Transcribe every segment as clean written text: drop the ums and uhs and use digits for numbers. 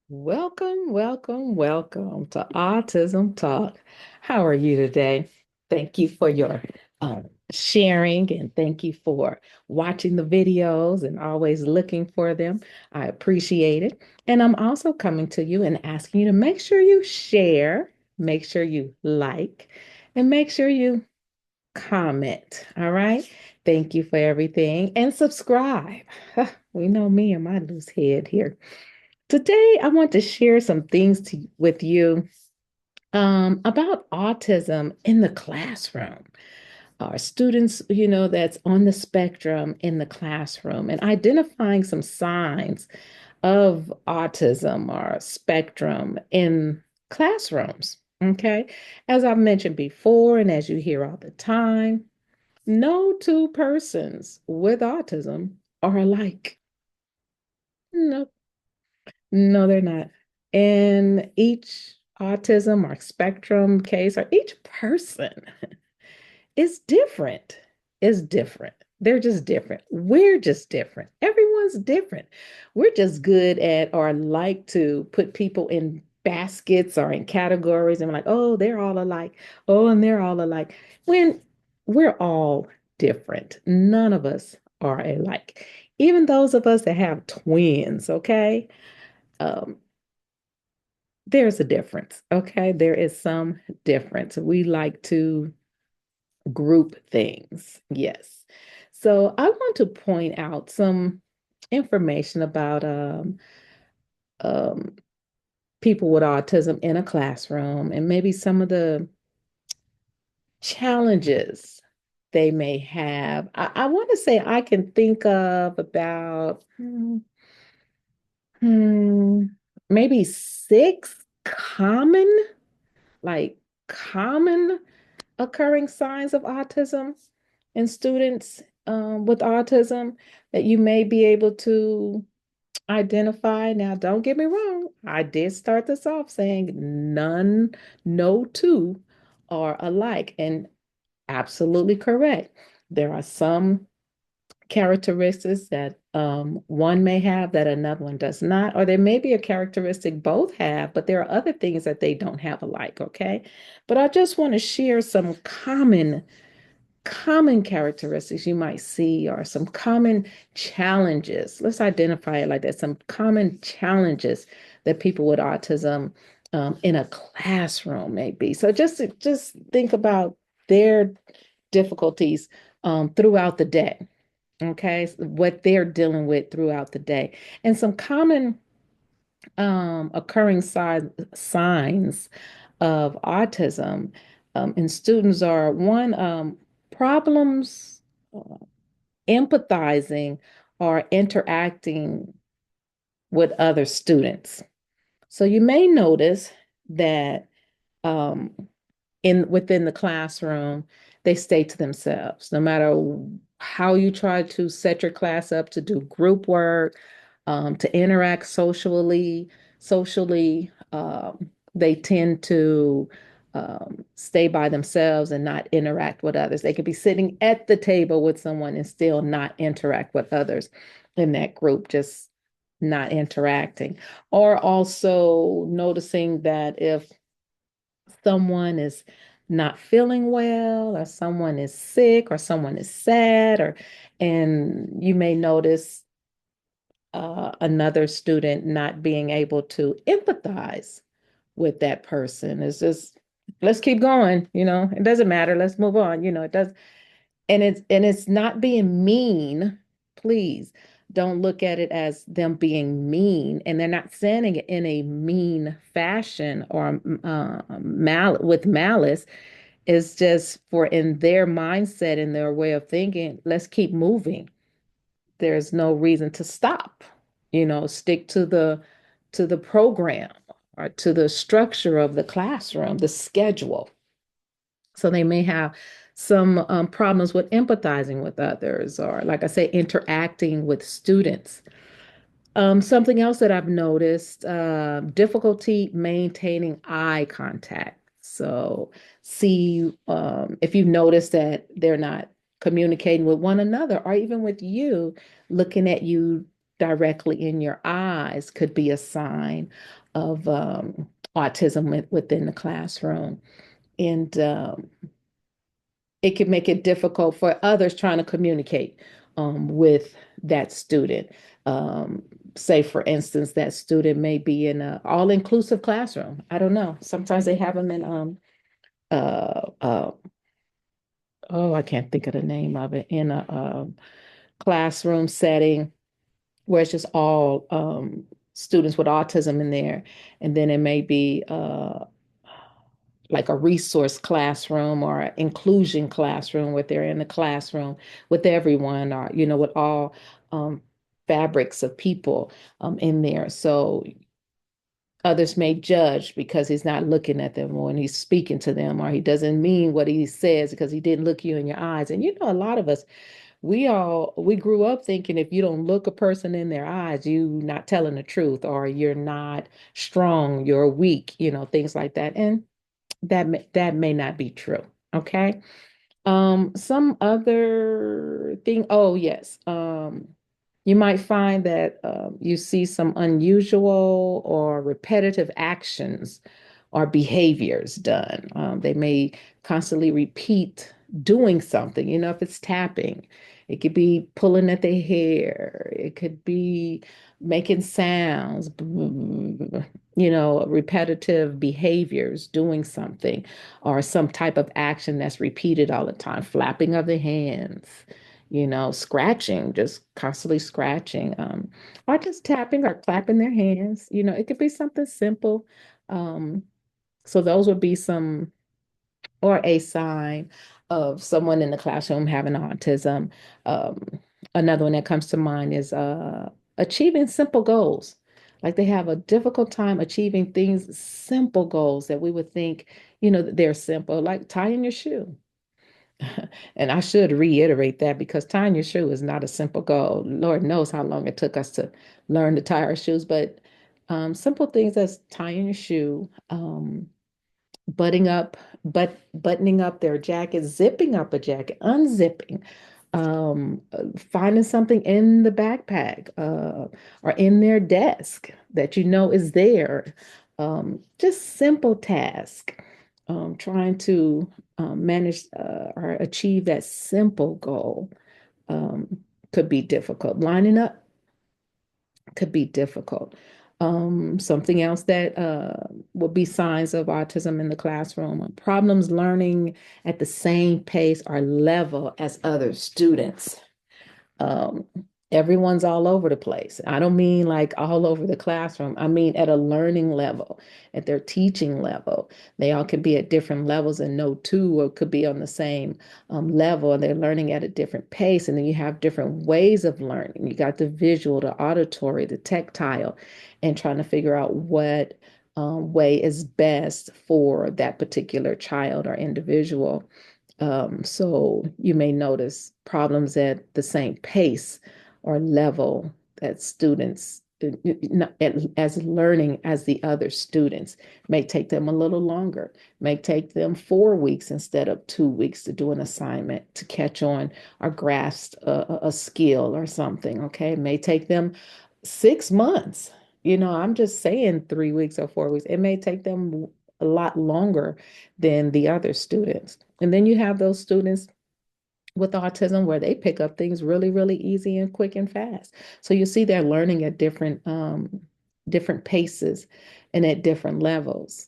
Welcome, welcome, welcome to Autism Talk. How are you today? Thank you for your sharing and thank you for watching the videos and always looking for them. I appreciate it. And I'm also coming to you and asking you to make sure you share, make sure you like, and make sure you comment. All right. Thank you for everything and subscribe. We know me and my loose head here. Today, I want to share some things with you about autism in the classroom. Our students, that's on the spectrum in the classroom and identifying some signs of autism or spectrum in classrooms. Okay. As I've mentioned before, and as you hear all the time, no two persons with autism are alike. No, no, they're not. In each autism or spectrum case, or each person is different. Is different. They're just different. We're just different. Everyone's different. We're just good at or like to put people in baskets or in categories and we're like, oh, they're all alike. Oh, and they're all alike. When we're all different. None of us are alike. Even those of us that have twins, okay? Um, there's a difference, okay? There is some difference. We like to group things, yes. So I want to point out some information about um, people with autism in a classroom and maybe some of the challenges they may have. I want to say I can think of about hmm, maybe six common, like common occurring signs of autism in students with autism that you may be able to identify. Now, don't get me wrong. I did start this off saying no two are alike, and absolutely correct. There are some characteristics that one may have that another one does not, or there may be a characteristic both have, but there are other things that they don't have alike, okay? But I just want to share some common characteristics you might see or some common challenges. Let's identify it like that. Some common challenges that people with autism in a classroom may be. So just think about their difficulties throughout the day. Okay, so what they're dealing with throughout the day, and some common occurring signs of autism in students are one, problems uh, empathizing or interacting with other students. So you may notice that um, in within the classroom, they stay to themselves. No matter how you try to set your class up to do group work, to interact socially, they tend to stay by themselves and not interact with others. They could be sitting at the table with someone and still not interact with others in that group, just not interacting. Or also noticing that if someone is not feeling well or someone is sick or someone is sad or and you may notice another student not being able to empathize with that person. It's just let's keep going, it doesn't matter, let's move on, it does. And it's not being mean. Please don't look at it as them being mean. And they're not saying it in a mean fashion or with malice. It's just for in their mindset and their way of thinking, let's keep moving. There's no reason to stop. Stick to the program or to the structure of the classroom, the schedule. So they may have some problems with empathizing with others, or, like I say, interacting with students. Something else that I've noticed, difficulty maintaining eye contact. So, see if you notice that they're not communicating with one another or even with you, looking at you directly in your eyes could be a sign of autism within the classroom. And it can make it difficult for others trying to communicate with that student. Um, Say, for instance, that student may be in an all-inclusive classroom. I don't know. Sometimes they have them in uh, uh, oh, I can't think of the name of it, in a classroom setting where it's just all students with autism in there. And then it may be like a resource classroom or an inclusion classroom where they're in the classroom with everyone, or, with all um, fabrics of people in there. So others may judge because he's not looking at them when he's speaking to them, or he doesn't mean what he says because he didn't look you in your eyes. And a lot of us, we grew up thinking if you don't look a person in their eyes, you not telling the truth, or you're not strong, you're weak, things like that. And that may not be true. Okay. Some other thing. Oh, yes. You might find that you see some unusual or repetitive actions or behaviors done. They may constantly repeat doing something, if it's tapping, it could be pulling at their hair, it could be making sounds, repetitive behaviors, doing something, or some type of action that's repeated all the time, flapping of the hands, scratching, just constantly scratching, or just tapping or clapping their hands. It could be something simple. Um, so those would be some, or a sign of someone in the classroom having autism. Um, Another one that comes to mind is achieving simple goals. Like they have a difficult time achieving things, simple goals that we would think, that they're simple, like tying your shoe. And I should reiterate that because tying your shoe is not a simple goal. Lord knows how long it took us to learn to tie our shoes, but simple things as tying your shoe, buttoning up their jacket, zipping up a jacket, unzipping, finding something in the backpack or in their desk that is there. Just simple task. Trying to manage or achieve that simple goal um, could be difficult. Lining up could be difficult. Something else that will be signs of autism in the classroom: problems learning at the same pace or level as other students. um, Everyone's all over the place. I don't mean like all over the classroom. I mean at a learning level, at their teaching level. They all could be at different levels, and no two or could be on the same level, and they're learning at a different pace. And then you have different ways of learning. You got the visual, the auditory, the tactile, and trying to figure out what way is best for that particular child or individual. So you may notice problems at the same pace or level that students, as learning as the other students, may take them a little longer, may take them 4 weeks instead of 2 weeks to do an assignment, to catch on or grasp a skill or something. Okay. It may take them 6 months. I'm just saying 3 weeks or 4 weeks. It may take them a lot longer than the other students. And then you have those students with autism where they pick up things really, really easy and quick and fast. So you see they're learning at different paces and at different levels.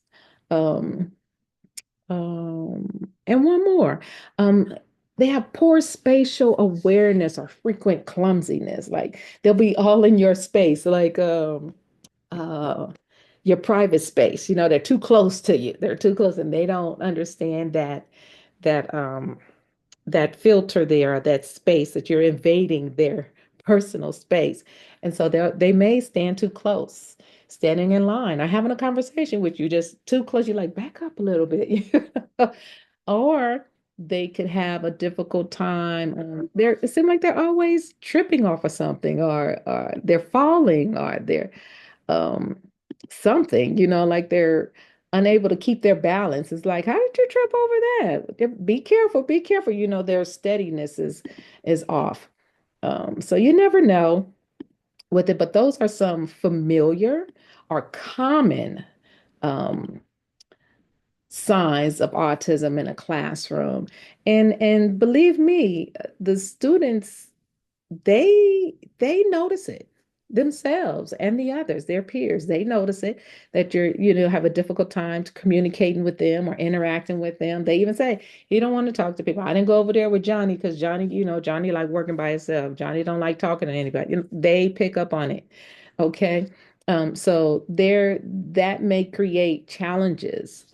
Um, and one more. Um, they have poor spatial awareness or frequent clumsiness. Like they'll be all in your space, like uh your private space. They're too close to you. They're too close, and they don't understand that that filter there, that space, that you're invading their personal space. And so they may stand too close, standing in line or having a conversation with you, just too close. You're like, back up a little bit. Or they could have a difficult time. It seems like they're always tripping off of something, or they're falling, or they're um something, like they're unable to keep their balance. It's like, how did you trip over that? Be careful, be careful. Their steadiness is off. So you never know. with it, but those are some familiar or common um, signs of autism in a classroom. And believe me, the students, they notice it themselves, and the others, their peers, they notice it, that have a difficult time to communicating with them or interacting with them. They even say, you don't want to talk to people. I didn't go over there with Johnny because Johnny, Johnny like working by himself. Johnny don't like talking to anybody. They pick up on it. Okay. So there, that may create challenges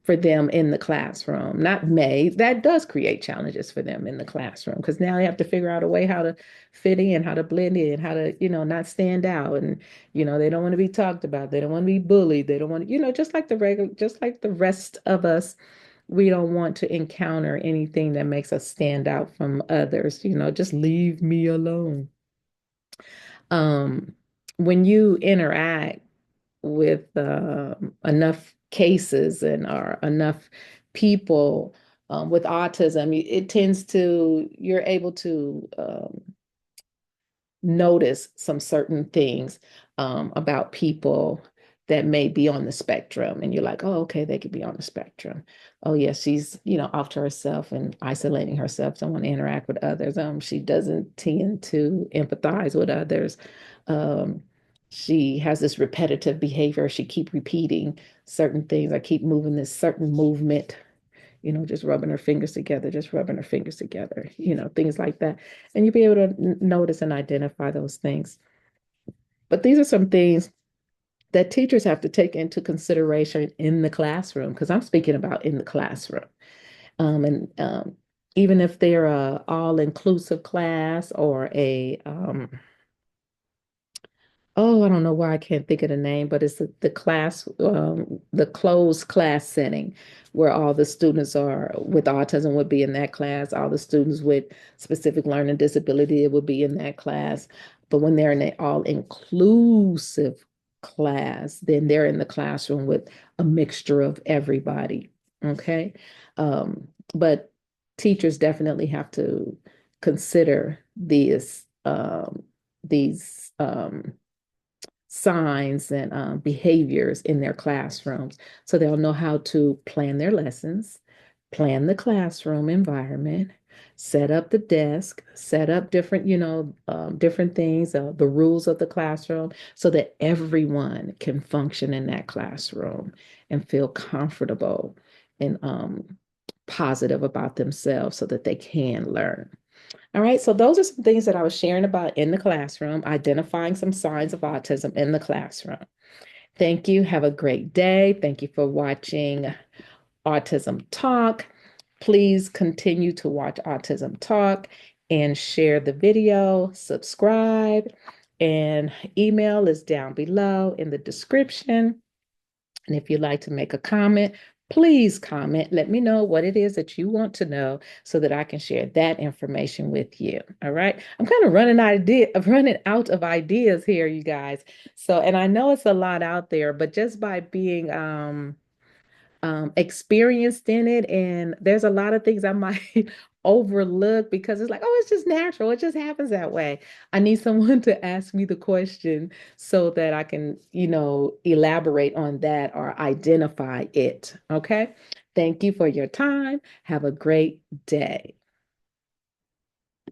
for them in the classroom. Not may, that does create challenges for them in the classroom because now they have to figure out a way how to fit in, how to blend in, how to, not stand out. And, they don't want to be talked about. They don't want to be bullied. They don't want to, just like the rest of us, we don't want to encounter anything that makes us stand out from others. Just leave me alone. Um, when you interact with enough cases and or enough people with autism, it tends to, you're able to notice some certain things about people that may be on the spectrum. And you're like, oh, okay, they could be on the spectrum. Oh, yeah, she's, off to herself and isolating herself, don't want to interact with others. She doesn't tend to empathize with others. Um, she has this repetitive behavior. She keep repeating certain things. I keep moving this certain movement, just rubbing her fingers together, just rubbing her fingers together, things like that. And you'll be able to notice and identify those things. But these are some things that teachers have to take into consideration in the classroom, because I'm speaking about in the classroom. And even if they're a all-inclusive class or I don't know why I can't think of the name, but it's the class, the closed class setting where all the students are with autism would be in that class. All the students with specific learning disability would be in that class. But when they're in an all-inclusive class, then they're in the classroom with a mixture of everybody. Okay. But teachers definitely have to consider these signs and behaviors in their classrooms so they'll know how to plan their lessons, plan the classroom environment, set up the desk, set up different, different things, the rules of the classroom so that everyone can function in that classroom and feel comfortable and positive about themselves so that they can learn. All right, so those are some things that I was sharing about in the classroom, identifying some signs of autism in the classroom. Thank you. Have a great day. Thank you for watching Autism Talk. Please continue to watch Autism Talk and share the video, subscribe, and email is down below in the description. And if you'd like to make a comment, please comment. Let me know what it is that you want to know so that I can share that information with you. All right. I'm kind of running out of ideas here, you guys. So, and I know it's a lot out there, but just by being experienced in it, and there's a lot of things I might overlook because it's like, oh, it's just natural, it just happens that way. I need someone to ask me the question so that I can, elaborate on that or identify it. Okay, thank you for your time. Have a great day.